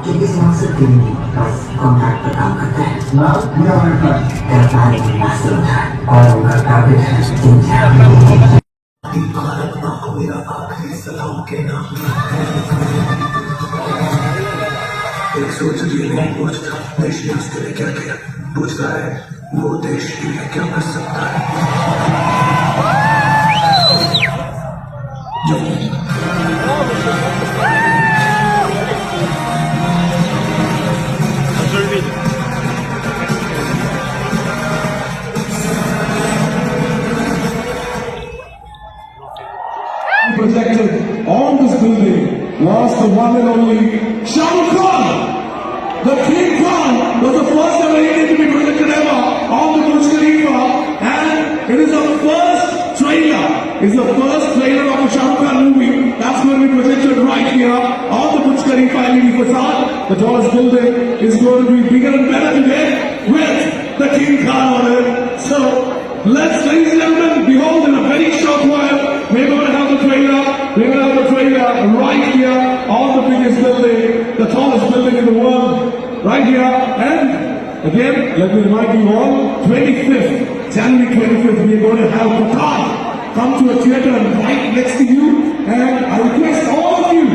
किसी मकसद के लिए बस कॉन्ट्रैक्ट पर काम करता है और उनका टारगेट है भारत माँ को मेरा आखिरी सलाम कहना। एक सोच लिए नहीं पूछता देश ने उसके लिए क्या किया, पूछता है वो देश के लिए क्या कर सकता है। Projected on this building was the one and only Shah Rukh. The King Khan was the first ever Indian to be projected ever on the Burj Khalifa, and it is the first trailer. It's the first trailer of a Shah Rukh movie that's going to be projected right here on the Burj Khalifa LED facade. The tallest building is going to be bigger and better today with the King Khan on it. So let's, ladies and gentlemen, behold in a very short while, we're going to have the trailer. We're going to have the trailer right here on the biggest building, the tallest building in the world, right here. And again, let me remind you all, 25th, January 25th, we're going to have Pathan come to a theater right next to you. And I request all of you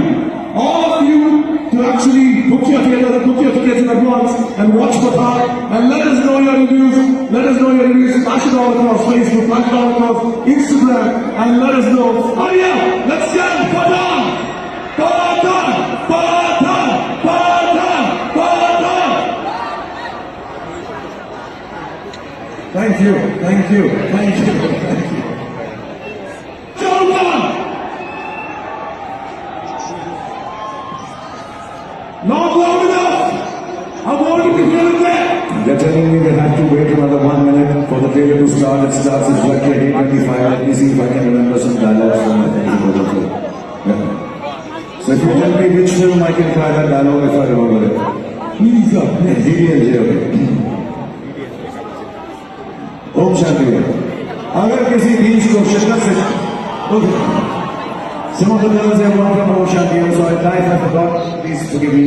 to actually book your theater, book your tickets in advance and watch Pathan. And let us know your reviews. Let us know your reviews. Flash it all across Facebook, flash it all across Instagram, and let us know. Oh yeah, let's get Pathan! Pathan! Pathan! Pathan! Pathan! Thank you, thank you, thank you, thank you. Pathan! Not long enough! I want you to hear it there! They're telling me we have to wait another 1 minute for the trailer to start. It starts exactly at 8:25. Let me see if I can remember some dialogues from it. Yeah. So if you tell me which film I can try that dialogue if I remember it. Please, DDLJ. Om Shanti. अगर किसी चीज को शिद्दत से समझने से वहाँ पर Om Shanti, so I forgot. Please forgive me.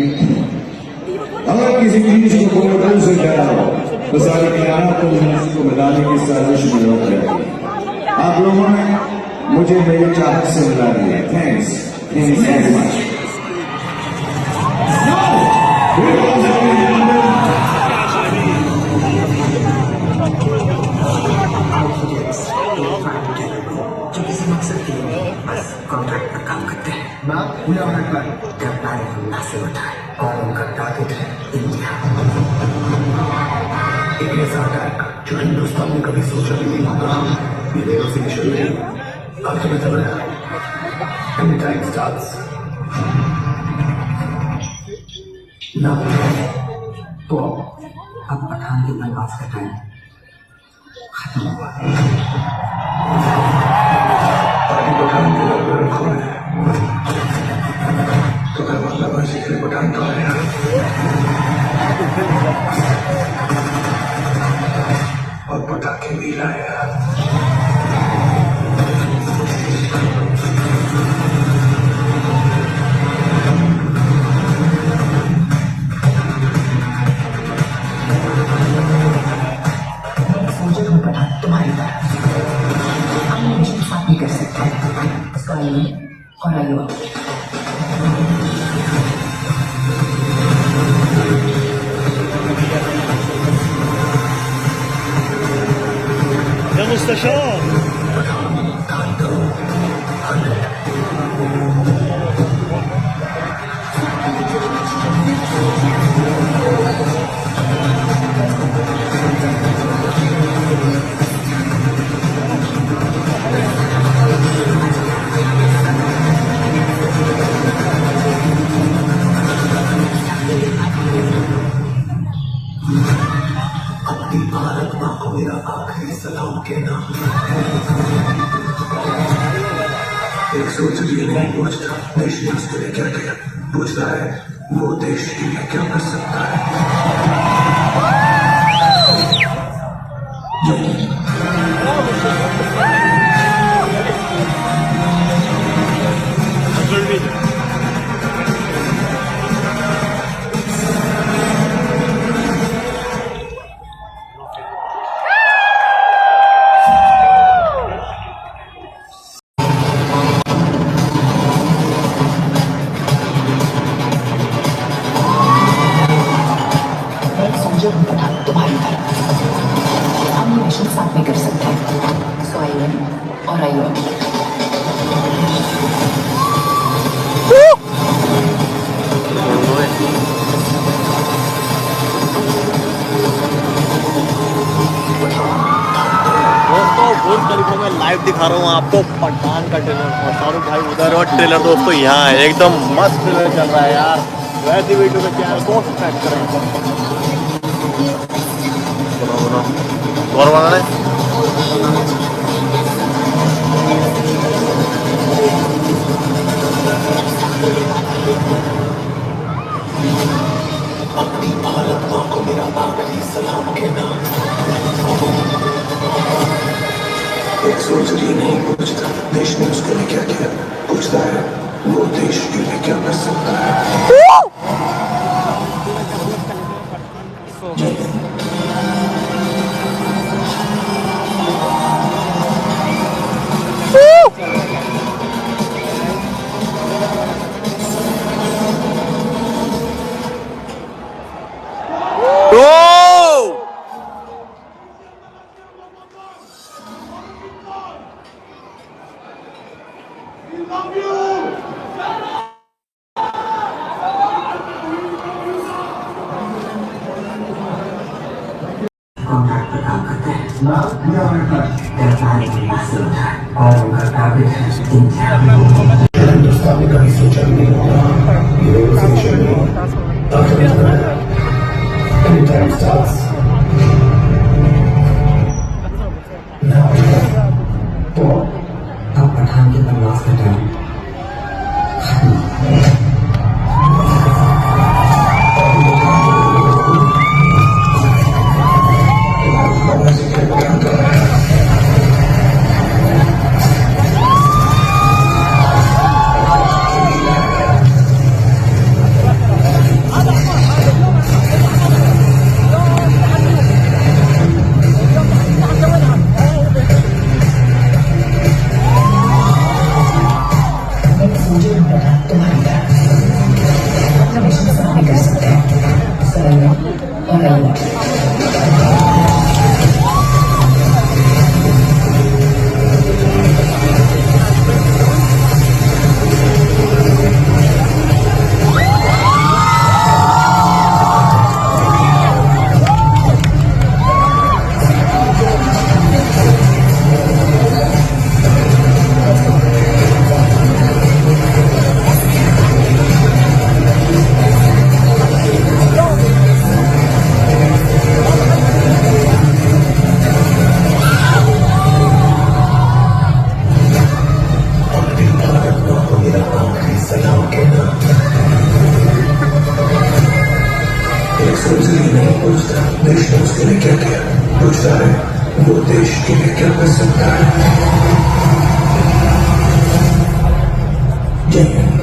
अगर किसी चीज को कोई दिल से डरा हो तो सारी क़यामत को उसको मिलाने की साजिश में रोक जाती है। आप लोगों ने मुझे मेरी चाहत से मिला दिया। Thanks very much. जो किसी मकसद के लिए बस कॉन्ट्रैक्ट पर काम करते हैं अल्लाह से उठाए और उनका टारगेट है इंडिया। एक ऐसा अटैक जो हिंदुस्तान ने कभी सोचा भी नहीं होगा। ये देरों से शुरू हुई, अब तुम्हें चल रहा है। Any time starts now. तो अब पठान के बनवास का टाइम खत्म हुआ है। पठान के दरबार खोले तो मैं मतलब से पठान तो आया और पटाखे भी लाया। सोचो तुम पठान तुम्हारी तरह हम मुझे साथ नहीं कर सकते। इसका आइए और आइए يا مستشار अपनी भारत माँ को मेरा आखिरी सलाम कहना। एक सोच लिए नहीं पूछता देश ने उसके लिए क्या किया, पूछता है वो देश के लिए क्या कर सकता है। हाजिर हूँ पठान तुम्हारी तरफ। हम ये मिशन साथ में कर सकते हैं, सो आइए और आइए। दोस्तों बुर्ज खलीफा में लाइव दिखा रहा हूँ आपको पठान का ट्रेलर, और शाहरुख भाई उधर और ट्रेलर दोस्तों यहाँ है, एकदम मस्त ट्रेलर चल रहा है यार। वैसी वीडियो के चैनल को सब्सक्राइब करें। और वाला अपनी भारत माँ को मेरा आखिरी सलाम कहना। एक सोल्जर ये नहीं पूछता देश ने उसके लिए क्या किया, पूछता है वो देश के लिए क्या कर सकता है। जय हिंद। कॉन्ट्रैक्ट पर काम करते हैं और उनका टारगेट है हिंदुस्तान ने कभी सोचा भी नहीं होगा ये रेवोल्यूशन में एनी टाइम स्टार्ट्स नाउ। तो अब पठान के बनवास का टाइम देश ने उसके लिए क्या किया, पूछता है वो देश के लिए क्या कर सकता है। जय हिंद।